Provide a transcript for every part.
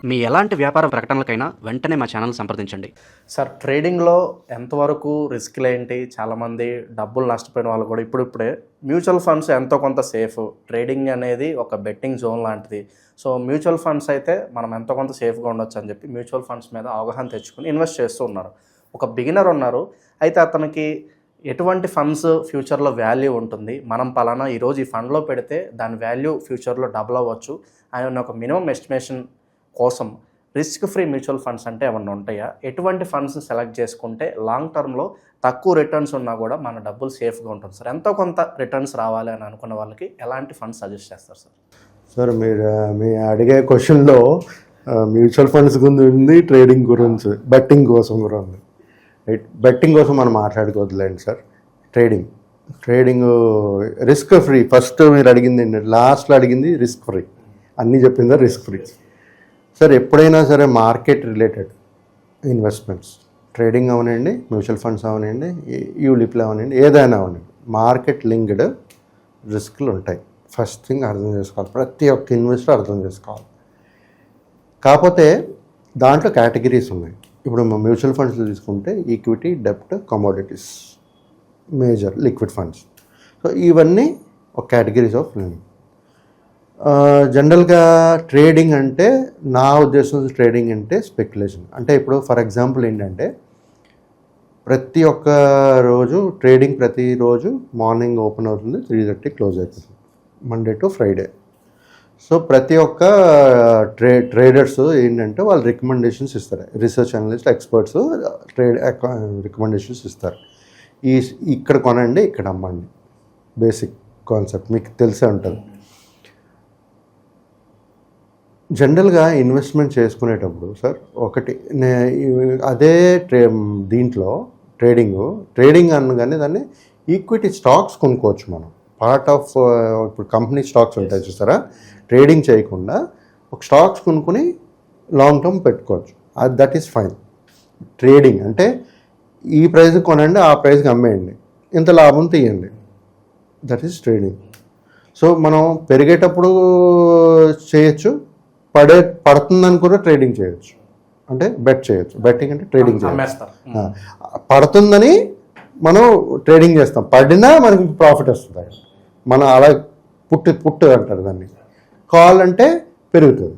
మీ ఎలాంటి వ్యాపార ప్రకటనలకైనా వెంటనే మా ఛానల్ సంప్రదించండి. సార్, ట్రేడింగ్లో ఎంతవరకు రిస్క్లు ఏంటి? చాలామంది డబ్బులు నష్టపోయిన వాళ్ళు కూడా ఇప్పుడిప్పుడే మ్యూచువల్ ఫండ్స్ ఎంతో కొంత సేఫ్, ట్రేడింగ్ అనేది ఒక బెట్టింగ్ జోన్ లాంటిది. సో మ్యూచువల్ ఫండ్స్ అయితే మనం ఎంతో కొంత సేఫ్గా ఉండొచ్చు అని చెప్పి మ్యూచువల్ ఫండ్స్ మీద అవగాహన తెచ్చుకుని ఇన్వెస్ట్ చేస్తూ ఉన్నారు. ఒక బిగినర్ ఉన్నారు, అయితే అతనికి ఎటువంటి ఫండ్స్ ఫ్యూచర్లో వాల్యూ ఉంటుంది, మనం పలానా ఈరోజు ఈ ఫండ్లో పెడితే దాని వాల్యూ ఫ్యూచర్లో డబుల్ అవ్వచ్చు అని ఒక మినిమం ఎస్టిమేషన్ కోసం రిస్క్ ఫ్రీ మ్యూచువల్ ఫండ్స్ అంటే ఏమన్నా ఉంటాయా? ఎటువంటి ఫండ్స్ సెలెక్ట్ చేసుకుంటే లాంగ్ టర్మ్లో తక్కువ రిటర్న్స్ ఉన్నా కూడా మన డబ్బులు సేఫ్గా ఉంటుంది సార్? ఎంతో కొంత రిటర్న్స్ రావాలి అని అనుకున్న వాళ్ళకి ఎలాంటి ఫండ్స్ సజెస్ట్ చేస్తారు సార్? సార్, మీ అడిగే క్వశ్చన్లో మ్యూచువల్ ఫండ్స్ గురించి ఉంది, ట్రేడింగ్ గురించి, బెట్టింగ్ కోసం కూడా ఉంది. రైట్, బెట్టింగ్ కోసం మనం మాట్లాడుకోవద్దులేండి sir. Trading risk free. First మీరు అడిగింది ఏంటంటే, లాస్ట్లో అడిగింది రిస్క్ ఫ్రీ, అన్నీ చెప్పిందా రిస్క్ ఫ్రీ. సార్, ఎప్పుడైనా సరే మార్కెట్ రిలేటెడ్ ఇన్వెస్ట్మెంట్స్, ట్రేడింగ్ అవనండి, మ్యూచువల్ ఫండ్స్ అవనండి, యూలిప్లు అవనండి, ఏదైనా అవనండి, మార్కెట్ లింక్డ్ రిస్క్లు ఉంటాయి. ఫస్ట్ థింగ్ అర్థం చేసుకోవాలి, ప్రతి ఒక్క ఇన్వెస్టర్ అర్థం చేసుకోవాలి. కాకపోతే దాంట్లో కేటగిరీస్ ఉన్నాయి. ఇప్పుడు మ్యూచువల్ ఫండ్స్ తీసుకుంటే ఈక్విటీ, డెప్ట్, commodities, major liquid funds. So ఇవన్నీ ఒక కేటగిరీస్ ఆఫ్ లెండింగ్. జనరల్గా ట్రేడింగ్ అంటే, నా ఉద్దేశం ట్రేడింగ్ అంటే స్పెక్యులేషన్. అంటే ఇప్పుడు ఫర్ ఎగ్జాంపుల్ ఏంటంటే, ప్రతి ఒక్క రోజు ట్రేడింగ్, ప్రతిరోజు మార్నింగ్ ఓపెన్ అవుతుంది, 3:30 క్లోజ్ అవుతుంది, మండే టు ఫ్రైడే. సో ప్రతి ఒక్క ట్రేడర్స్ ఏంటంటే వాళ్ళు రికమెండేషన్స్ ఇస్తారు, రీసెర్చ్ అనలిస్ట్, ఎక్స్పర్ట్స్ రికమెండేషన్స్ ఇస్తారు. ఇక్కడ కొనండి, ఇక్కడ అమ్మండి, బేసిక్ కాన్సెప్ట్ మీకు తెలిసే ఉంటుంది. జనరల్గా ఇన్వెస్ట్మెంట్ చేసుకునేటప్పుడు సార్, ఒకటి అదే దీంట్లో ట్రేడింగ్ అనగానే దాన్ని ఈక్విటీ స్టాక్స్ కొనుక్కోవచ్చు మనం. పార్ట్ ఆఫ్ ఇప్పుడు కంపెనీ స్టాక్స్ ఉంటాయి చూసారా, ట్రేడింగ్ చేయకుండా ఒక స్టాక్స్ కొనుక్కొని లాంగ్ టర్మ్ పెట్టుకోవచ్చు. That is fine. ట్రేడింగ్ అంటే ఈ ప్రైస్కి కొనండి, ఆ ప్రైస్కి అమ్మేయండి, ఇంత లాభం తీయండి, దట్ ఈస్ ట్రేడింగ్. సో మనం పెరిగేటప్పుడు చేయొచ్చు, పడుతుందని కూడా ట్రేడింగ్ చేయొచ్చు, అంటే బెట్ చేయొచ్చు. బెట్టింగ్ అంటే ట్రేడింగ్ చేయొచ్చు. పడుతుందని మనం ట్రేడింగ్ చేస్తాం, పడినా మనకి ప్రాఫిట్ వస్తుంది, మనం అలా పుట్టు అంటారు దాన్ని. కాల్ అంటే పెరుగుతుంది,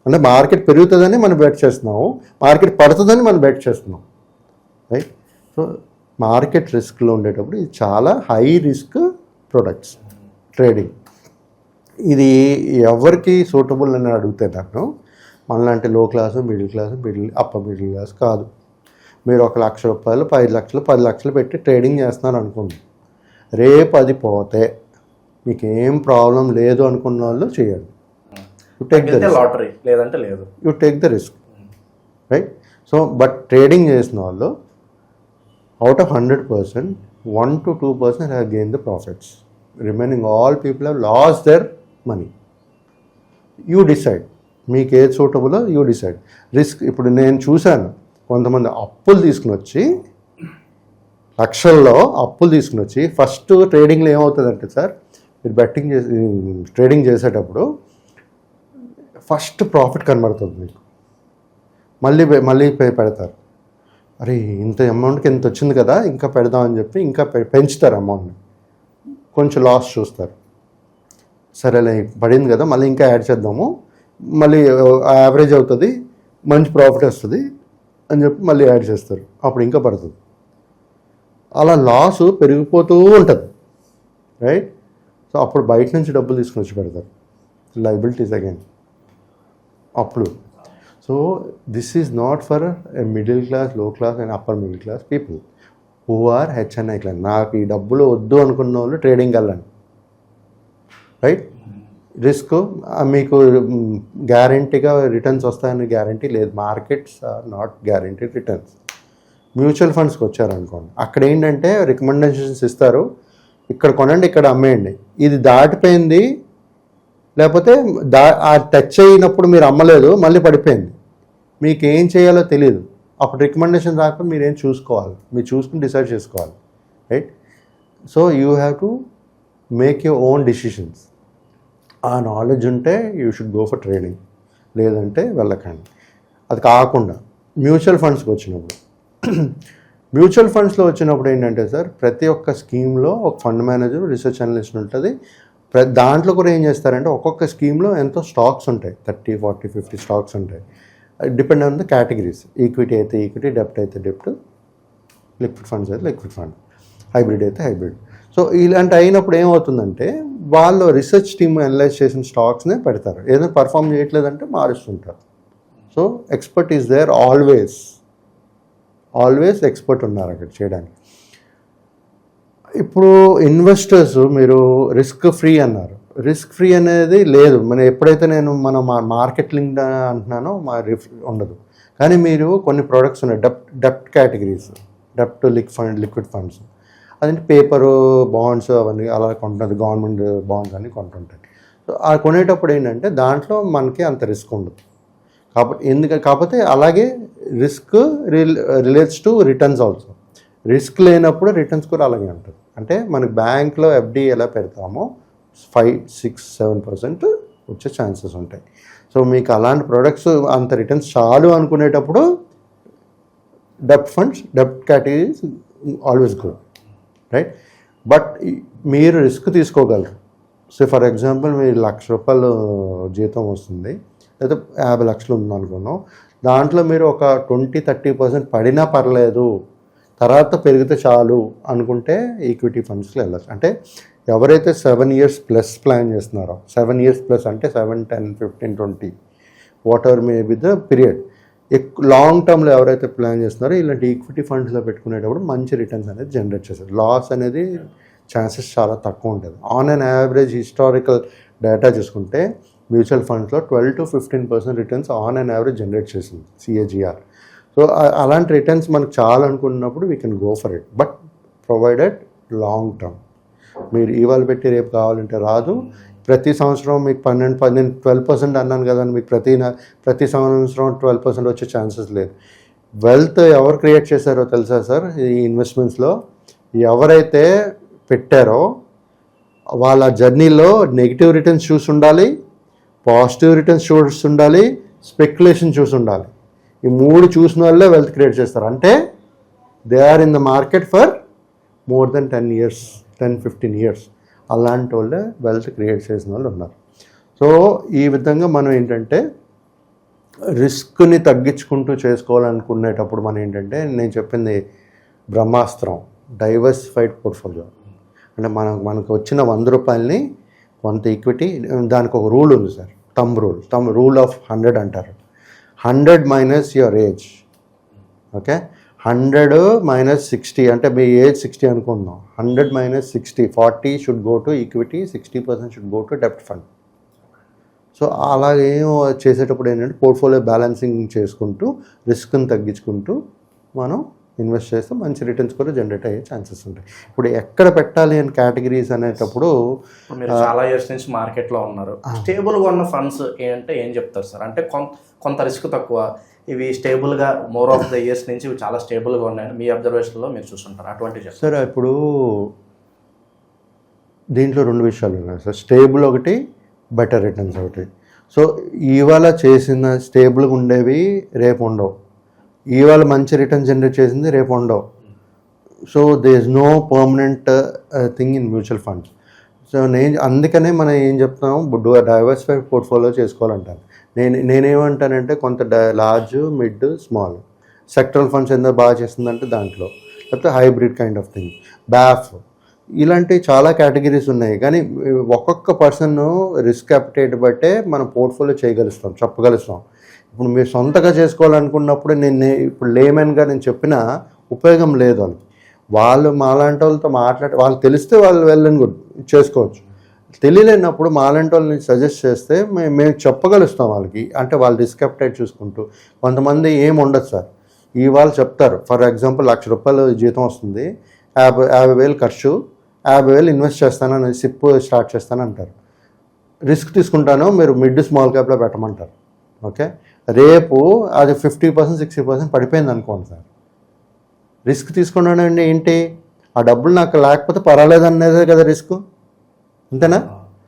అంటే మార్కెట్ పెరుగుతుందని మనం బెట్ చేస్తున్నాము, మార్కెట్ పడుతుందని మనం బెట్ చేస్తున్నాం, రైట్. సో మార్కెట్ రిస్క్లో ఉండేటప్పుడు ఇది చాలా హై రిస్క్ ప్రొడక్ట్స్ ట్రేడింగ్. ఇది ఎవరికి సూటబుల్ అని అడిగితే నన్ను, మనలాంటి లో క్లాసు, అప్పర్ మిడిల్ క్లాస్ కాదు. మీరు 1 లక్ష రూపాయలు, 5 లక్షలు, 10 లక్షలు పెట్టి ట్రేడింగ్ చేస్తున్నారు అనుకోండి, రేపు అది పోతే మీకు ఏం ప్రాబ్లం లేదు అనుకున్న వాళ్ళు చేయండి. యు టేక్ ద లాటరీ, లేదంటే లేదు, you take the risk, right. So but trading చేసిన వాళ్ళు out of 100%, 1 to 2% have gain the profits. Remaining all people have lost their money. You decide మీకు ఏది సూటబులో, యూ డిసైడ్. రిస్క్ ఇప్పుడు నేను చూశాను, కొంతమంది అప్పులు తీసుకుని వచ్చి, లక్షల్లో అప్పులు తీసుకుని వచ్చి, ఫస్ట్ ట్రేడింగ్లో ఏమవుతుందంటే సార్, మీరు ట్రేడింగ్ చేసేటప్పుడు ఫస్ట్ ప్రాఫిట్ కనబడుతుంది మీకు, మళ్ళీ పెడతారు. అరే ఇంత అమౌంట్కి ఎంత వచ్చింది కదా, ఇంకా పెడదామని చెప్పి ఇంకా పెంచుతారు అమౌంట్ని, కొంచెం లాస్ చూస్తారు, సరేలే పడింది కదా మళ్ళీ ఇంకా యాడ్ చేద్దాము, మళ్ళీ యావరేజ్ అవుతుంది, మంచి ప్రాఫిట్ వస్తుంది అని చెప్పి మళ్ళీ యాడ్ చేస్తారు, అప్పుడు ఇంకా పడుతుంది. అలా లాసు పెరిగిపోతూ ఉంటుంది, రైట్. సో అప్పుడు బయట నుంచి డబ్బులు తీసుకుని వచ్చి పెడతారు, లయబిలిటీస్ అగైన్ అప్పుడు. So this is not for a middle class, low class and upper middle class people who are HNI class. నాకు ఈ డబ్బులు వద్దు అనుకున్న వాళ్ళు ట్రేడింగ్కి వెళ్ళండి, రైట్. రిస్క్ మీకు గ్యారంటీగా రిటర్న్స్ వస్తాయని గ్యారంటీ లేదు, markets are not guarantee returns. Mutual ఫండ్స్కి వచ్చారనుకోండి, అక్కడ ఏంటంటే రికమెండేషన్స్ ఇస్తారు, ఇక్కడ కొనండి, ఇక్కడ అమ్మేయండి, ఇది దాటిపోయింది, లేకపోతే టచ్ అయినప్పుడు మీరు అమ్మలేదు, మళ్ళీ పడిపోయింది, మీకు ఏం చేయాలో తెలియదు, అప్పుడు రికమెండేషన్ రాక మీరేం చూసుకోవాలి, మీరు చూసుకుని డిసైడ్ చేసుకోవాలి, right. So you have to make your own decisions. ఆ నాలెడ్జ్ ఉంటే you should go for trading. లేదంటే వెళ్ళకండి. అది కాకుండా మ్యూచువల్ ఫండ్స్కి వచ్చినప్పుడు మ్యూచువల్ ఫండ్స్లో వచ్చినప్పుడు ఏంటంటే సార్, ప్రతి ఒక్క స్కీమ్లో ఒక ఫండ్ మేనేజర్, రీసెర్చ్ అనలిస్ట్ ఉంటుంది. దాంట్లో కూడా ఏం చేస్తారంటే ఒక్కొక్క స్కీమ్లో ఎంతో స్టాక్స్ ఉంటాయి, 30, 40, 50 స్టాక్స్ ఉంటాయి. Depend on the categories. Equity అయితే ఈక్విటీ, డెప్ట్ అయితే డెప్ట్, లిక్విడ్ ఫండ్స్ అయితే లిక్విడ్ ఫండ్, హైబ్రిడ్ అయితే హైబ్రిడ్. సో ఇలాంటి అయినప్పుడు ఏమవుతుందంటే వాళ్ళు రీసెర్చ్ టీమ్ అనలైజ్ చేసిన స్టాక్స్నే పెడతారు. ఏదైనా పర్ఫామ్ చేయట్లేదంటే మారుస్తుంటారు. So expert is there, always expert ఉన్నారు అక్కడ చేయడానికి. ఇప్పుడు ఇన్వెస్టర్స్ మీరు రిస్క్ ఫ్రీ అన్నారు. రిస్క్ ఫ్రీ అనేది లేదు. ఎప్పుడైతే మన మార్కెట్ లింక్ అంటున్నానో ఉండదు. కానీ మీరు కొన్ని ప్రోడక్ట్స్ ఉన్నాయి, డెప్ట్ కేటగిరీస్, డెప్ట్ లిక్విడ్ ఫండ్స్, అదంటే పేపరు, బాండ్స్ అవన్నీ అలా కొంటుంది, గవర్నమెంట్ బాండ్స్ అన్నీ కొంటుంటాయి. సో ఆ కొనేటప్పుడు ఏంటంటే దాంట్లో మనకి అంత రిస్క్ ఉండదు. కాకపోతే అలాగే risk relates to returns also. Risk లేనప్పుడు రిటర్న్స్ కూడా అలాగే ఉంటుంది. అంటే మనకి బ్యాంక్లో ఎఫ్డి ఎలా పెడతామో 5, 6, 7% వచ్చే ఛాన్సెస్ ఉంటాయి. సో మీకు అలాంటి ప్రొడక్ట్స్ అంత రిటర్న్స్ చాలు అనుకునేటప్పుడు డెప్ట్ funds, డెప్ట్ categories always good, right? But మీరు రిస్క్ తీసుకోగలరు. సో ఫర్ ఎగ్జాంపుల్ మీరు ₹1,00,000 జీతం వస్తుంది, లేదా 50 లక్షలు ఉందనుకున్నాం. దాంట్లో మీరు ఒక 20-30% పడినా పర్లేదు, తర్వాత పెరిగితే చాలు అనుకుంటే ఈక్విటీ ఫండ్స్లో వెళ్ళచ్చు. అంటే ఎవరైతే 7 years ప్లస్ ప్లాన్ చేస్తున్నారో, 7 years ప్లస్ అంటే 7, 10, 15, 20 what ever may be the period, long టర్మ్లో ఎవరైతే ప్లాన్ చేస్తున్నారో ఇలాంటి ఈక్విటీ ఫండ్స్లో పెట్టుకునేటప్పుడు మంచి రిటర్న్స్ అనేది జనరేట్ చేస్తారు. లాస్ అనేది ఛాన్సెస్ చాలా తక్కువ ఉంటుంది. On an average historical data చూసుకుంటే మ్యూచువల్ ఫండ్స్లో 12-15% returns on an average generate చేసింది CAGR. సో అలాంటి రిటర్న్స్ మనకు చాలా అనుకున్నప్పుడు we can go for it, but provided long term. మీరు ఇవాళ పెట్టి రేపు కావాలంటే రాదు. ప్రతి సంవత్సరం మీకు 12% అన్నాను కదా, మీకు ప్రతి సంవత్సరం 12% వచ్చే ఛాన్సెస్ లేదు. వెల్త్ ఎవరు క్రియేట్ చేశారో తెలుసా సార్? ఈ ఇన్వెస్ట్మెంట్స్లో ఎవరైతే పెట్టారో వాళ్ళ జర్నీలో నెగిటివ్ రిటర్న్స్ చూసి ఉండాలి, పాజిటివ్ రిటర్న్స్ చూసి ఉండాలి, స్పెక్యులేషన్ చూసి ఉండాలి. ఈ 3 చూసిన వాళ్ళే వెల్త్ క్రియేట్ చేస్తారు. అంటే they are in the market for more than 10 years, 10-15 years. అలాంటి వాళ్ళే వెల్త్ క్రియేట్ చేసిన వాళ్ళు ఉన్నారు. సో ఈ విధంగా మనం ఏంటంటే రిస్క్ని తగ్గించుకుంటూ చేసుకోవాలనుకునేటప్పుడు మనం ఏంటంటే నేను చెప్పింది బ్రహ్మాస్త్రం, డైవర్సిఫైడ్ పోర్ట్ఫోలియో. అంటే మనకు వచ్చిన ₹100 కొంత ఈక్విటీ, దానికి ఒక రూల్ ఉంది సార్, రూల్ ఆఫ్ 100 అంటారు. 100 minus your age, okay? 100 minus 60 అంటే మీ ఏజ్ 60 అనుకుందాం. 100 minus 60, 40 should go to equity, 60% should go to డెప్ట్ ఫండ్. సో అలాగే చేసేటప్పుడు ఏంటంటే పోర్ట్ఫోలియో బ్యాలెన్సింగ్ చేసుకుంటూ రిస్క్ని తగ్గించుకుంటూ మనం ఇన్వెస్ట్ చేస్తే మంచి రిటర్న్స్ కూడా జనరేట్ అయ్యే ఛాన్సెస్ ఉంటాయి. ఇప్పుడు ఎక్కడ పెట్టాలి అని కేటగిరీస్ అనేటప్పుడు మీరు చాలా ఇయర్స్ నుంచి మార్కెట్లో ఉన్నారు, స్టేబుల్గా ఉన్న ఫండ్స్ ఏంటంటే ఏం చెప్తారు సార్? అంటే కొంత రిస్క్ తక్కువ, ఇవి స్టేబుల్గా మోర్ ఆఫ్ ద ఇయర్స్ నుంచి ఇవి చాలా స్టేబుల్గా ఉన్నాయని మీ అబ్జర్వేషన్లో మీరు చూస్తుంటారు, అటువంటి సార్? ఇప్పుడు దీంట్లో 2 విషయాలు ఉన్నాయి సార్. స్టేబుల్ ఒకటి, బెటర్ రిటర్న్స్ ఒకటి. సో ఇవాళ చేసిన స్టేబుల్గా ఉండేవి రేపు ఉండవు, ఇవాళ మంచి రిటర్న్ జనరేట్ చేసింది రేపు ఉండవు. So there is no permanent thing in mutual funds. So అందుకనే మనం ఏం చెప్తాము, డైవర్సిఫైడ్ పోర్ట్ఫోలియో చేసుకోవాలంటాను. నేనేమంటానంటే కొంత large, mid, small sectoral funds ఎంత బాగా చేస్తుందంటే దాంట్లో, లేకపోతే hybrid kind of thing, BAF, ఇలాంటి చాలా కేటగిరీస్ ఉన్నాయి. కానీ ఒక్కొక్క పర్సన్ రిస్క్ అప్టైట్ బట్టే మనం పోర్ట్ఫోలియో చెప్పగలుస్తాం. ఇప్పుడు మీరు సొంతగా చేసుకోవాలనుకున్నప్పుడు ఇప్పుడు లేమెన్గా నేను చెప్పిన ఉపయోగం లేదు. వాళ్ళు మాలాంటి వాళ్ళతో వాళ్ళు తెలిస్తే వాళ్ళు వెళ్ళని కూడా చేసుకోవచ్చు. తెలియలేనప్పుడు మాలాంటి వాళ్ళని సజెస్ట్ చేస్తే మేము చెప్పగలుస్తాం వాళ్ళకి. అంటే వాళ్ళు రిస్క్ అప్టైట్ చూసుకుంటూ. కొంతమంది ఏం ఉండదు సార్, వాళ్ళు చెప్తారు, ఫర్ ఎగ్జాంపుల్ ₹1,00,000 జీతం వస్తుంది, 50,000 ఖర్చు, 50,000 ఇన్వెస్ట్ చేస్తానని సిప్ స్టార్ట్ చేస్తానంటారు. రిస్క్ తీసుకుంటాను, మీరు మిడ్ స్మాల్ క్యాప్లో పెట్టమంటారు. ఓకే, రేపు అది 50%, 60% పడిపోయింది అనుకోండి సార్. రిస్క్ తీసుకున్నానండి ఏంటి, ఆ డబ్బులు నాకు లేకపోతే పర్వాలేదు అనేదే కదా రిస్క్, అంతేనా?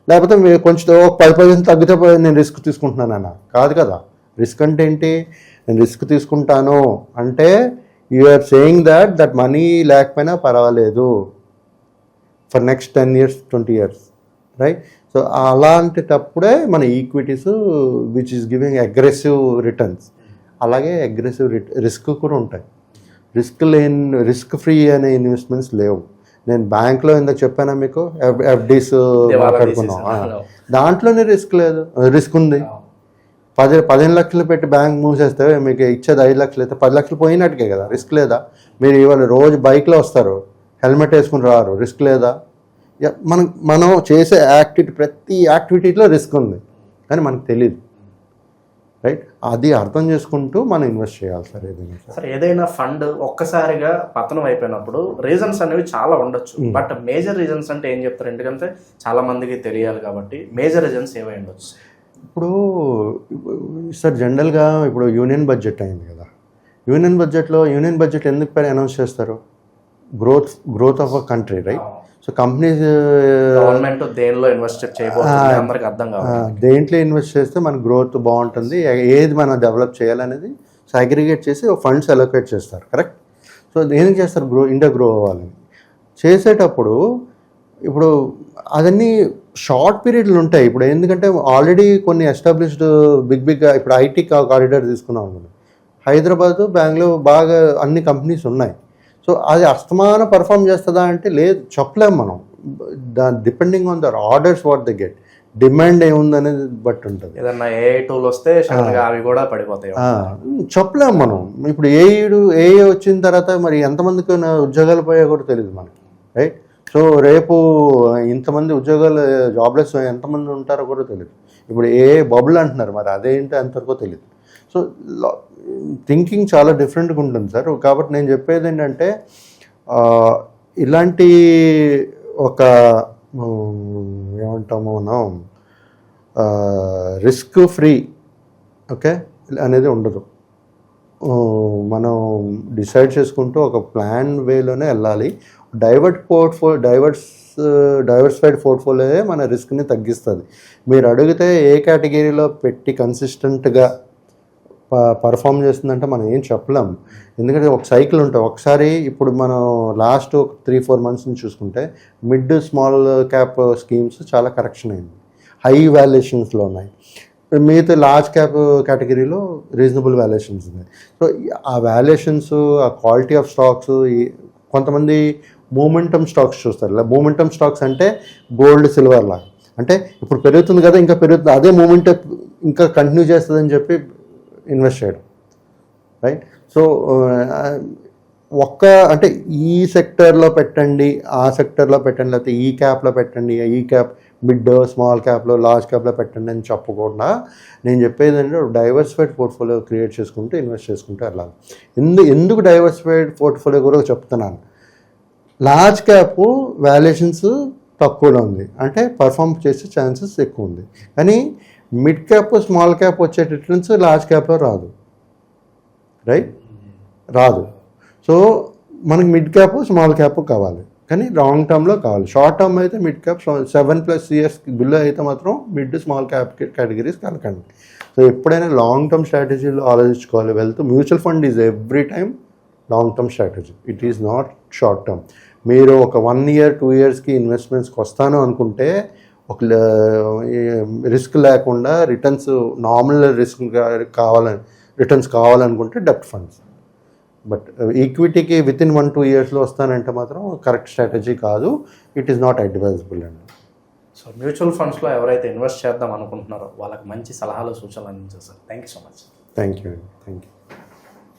లేకపోతే మీరు కొంచెం ఒక 10% తగ్గితే నేను రిస్క్ తీసుకుంటున్నానన్న, కాదు కదా. రిస్క్ అంటే ఏంటి? నేను రిస్క్ తీసుకుంటాను అంటే you are saying that money లేకపోయినా పర్వాలేదు ఫర్ నెక్స్ట్ 10 years 20 years, రైట్? సో అలాంటిటప్పుడే మన equities which is giving aggressive returns, అలాగే అగ్రెసివ్ రిస్క్ కూడా ఉంటాయి. రిస్క్ ఫ్రీ అనే ఇన్వెస్ట్మెంట్స్ లేవు. నేను బ్యాంక్లో ఇందాక చెప్పానా మీకు, ఎఫ్డీస్ మాట్లాడుకున్నాం, దాంట్లోనే రిస్క్ లేదు. రిస్క్ ఉంది. 15 లక్షలు పెట్టి బ్యాంక్ మూసేస్తే మీకు ఇచ్చేది 5 లక్షలు అయితే 10 లక్షలు పోయినట్టుకే కదా, రిస్క్ లేదా? మీరు ఇవాళ రోజు బైక్లో వస్తారు, హెల్మెట్ వేసుకుని రారు, రిస్క్ లేదా? మనం చేసే ప్రతి యాక్టివిటీలో రిస్క్ ఉంది, కానీ మనకు తెలియదు, రైట్? అది అర్థం చేసుకుంటూ మనం ఇన్వెస్ట్ చేయాలి సార్. ఏదైనా సార్, ఏదైనా ఫండ్ ఒక్కసారిగా పతనం అయిపోయినప్పుడు రీజన్స్ అనేవి చాలా ఉండొచ్చు, బట్ మేజర్ రీజన్స్ అంటే ఏం చెప్తారు? ఎందుకంటే చాలా మందికి తెలియాలి కాబట్టి మేజర్ రీజన్స్ ఏమై ఉండొచ్చు? ఇప్పుడు సార్ జనరల్గా ఇప్పుడు యూనియన్ బడ్జెట్ అయింది కదా, యూనియన్ బడ్జెట్ ఎందుకు అనౌన్స్ చేస్తారు? Growth of a country, right? So companies government దేనిలో ఇన్వెస్ట్ చేయబోతుంది అందరికి అర్థం కావాలి, దేంట్లో ఇన్వెస్ట్ చేస్తే మన గ్రోత్ బాగుంటుంది, ఏది మనం డెవలప్ చేయాలనేది అగ్రిగేట్ చేసి ఫండ్స్ అలొకేట్ చేస్తారు, కరెక్ట్? సో దేనికి చేస్తారు? ఇండియా గ్రో అవ్వాలని చేసేటప్పుడు ఇప్పుడు అదన్నీ షార్ట్ పీరియడ్లు ఉంటాయి. ఇప్పుడు ఎందుకంటే ఆల్రెడీ కొన్ని ఎస్టాబ్లిష్డ్ బిగ్ ఇప్పుడు ఐటీ కారిడార్ తీసుకున్నాం అనుకోండి, హైదరాబాదు, బెంగళూరు బాగా అన్ని కంపెనీస్ ఉన్నాయి. సో అది అస్తమానం పర్ఫామ్ చేస్తుందా అంటే లేదు, చెప్పలేము మనం. Depending on their orders what they get, demand ఏముందనేది బట్టి ఉంటుంది. ఏదన్నా ఏ టూల్ వస్తే అవి కూడా పడిపోతాయి, చెప్పలేము మనం. ఇప్పుడు ఏ వచ్చిన తర్వాత మరి ఎంతమందికి ఉద్యోగాలు పోయా కూడా తెలియదు మనకి, రైట్? సో రేపు ఇంతమంది ఉద్యోగాలు జాబ్లెస్ ఎంతమంది ఉంటారో కూడా తెలియదు. ఇప్పుడు బబుల్ అంటున్నారు, మరి అదేంటి అంతవరకు తెలియదు. సో థింకింగ్ చాలా డిఫరెంట్గా ఉంటుంది సార్. కాబట్టి నేను చెప్పేది ఏంటంటే ఇలాంటి ఒక ఏమంటాము మనం రిస్క్ ఫ్రీ ఓకే అనేది ఉండదు. మనం డిసైడ్ చేసుకుంటూ ఒక ప్లాన్ వేలోనే వెళ్ళాలి. డైవర్సిఫైడ్ పోర్ట్ఫోలియో మన రిస్క్ని తగ్గిస్తుంది. మీరు అడిగితే ఏ కేటగిరీలో పెట్టి కన్సిస్టెంట్గా పర్ఫామ్ చేస్తుందంటే మనం ఏం చెప్పలేము, ఎందుకంటే ఒక సైకిల్ ఉంటుంది. ఒకసారి ఇప్పుడు మనం లాస్ట్ 3-4 months నుంచి చూసుకుంటే మిడ్ స్మాల్ క్యాప్ స్కీమ్స్ చాలా కరెక్షన్ అయింది, హై వాల్యుయేషన్స్లో ఉన్నాయి. మిగతా లార్జ్ క్యాప్ కేటగిరీలో రీజనబుల్ వాల్యుయేషన్స్ ఉన్నాయి. సో ఆ వాల్యుయేషన్స్, ఆ క్వాలిటీ ఆఫ్ స్టాక్స్, కొంతమంది మూమెంటమ్ స్టాక్స్ చూస్తారు. మూమెంటమ్ స్టాక్స్ అంటే గోల్డ్, సిల్వర్ లాగా, అంటే ఇప్పుడు పెరుగుతుంది కదా ఇంకా పెరుగుతుంది, అదే మూమెంటం ఇంకా కంటిన్యూ చేస్తుందని చెప్పి ఇన్వెస్ట్ చేయడం, రైట్? సో అంటే ఈ సెక్టర్లో పెట్టండి, ఆ సెక్టర్లో పెట్టండి, లేకపోతే ఈ క్యాప్లో పెట్టండి, ఈ క్యాప్ మిడ్ స్మాల్ క్యాప్లో లార్జ్ క్యాప్లో పెట్టండి అని చెప్పకుండా నేను చెప్పేది అంటే డైవర్సిఫైడ్ పోర్ట్ఫోలియో క్రియేట్ చేసుకుంటూ ఇన్వెస్ట్ చేసుకుంటూ వెళ్ళాలి. ఎందుకు డైవర్సిఫైడ్ పోర్ట్ఫోలియో కూడా చెప్తున్నాను. లార్జ్ క్యాప్ వాల్యుయేషన్స్ తక్కువలో ఉంది అంటే పర్ఫామ్ చేసే ఛాన్సెస్ ఎక్కువ ఉంది, కానీ మిడ్ క్యాప్ స్మాల్ క్యాప్ వచ్చే రిటర్న్స్ లార్జ్ క్యాప్లో రాదు, రైట్? రాదు. సో మనకి మిడ్ క్యాప్ స్మాల్ క్యాప్ కావాలి, కానీ లాంగ్ టర్మ్లో కావాలి. షార్ట్ టర్మ్ అయితే మిడ్ క్యాప్ 7+ years బిలో అయితే మాత్రం మిడ్ స్మాల్ క్యాప్ కేటగిరీస్ కలకండి. సో ఎప్పుడైనా లాంగ్ టర్మ్ స్ట్రాటజీలో ఆలోచించుకోవాలి. Mutual fund is every time long term strategy, it is not short term. మీరు ఒక 1 year 2 yearsకి ఇన్వెస్ట్మెంట్స్కి వస్తాను అనుకుంటే ఒక రిస్క్ లేకుండా రిటర్న్స్ నార్మల్ రిటర్న్స్ కావాలనుకుంటే డెప్ట్ ఫండ్స్. బట్ ఈక్విటీకి విత్ ఇన్ 1-2 yearsలో వస్తానంటే మాత్రం కరెక్ట్ స్ట్రాటజీ కాదు, ఇట్ ఈస్ నాట్ అడ్వైజబుల్ అండి. సో మ్యూచువల్ ఫండ్స్లో ఎవరైతే ఇన్వెస్ట్ చేద్దాం అనుకుంటున్నారో వాళ్ళకి మంచి సలహాలు, సూచనలు అందించారు sir. Thank you so much. Thank you.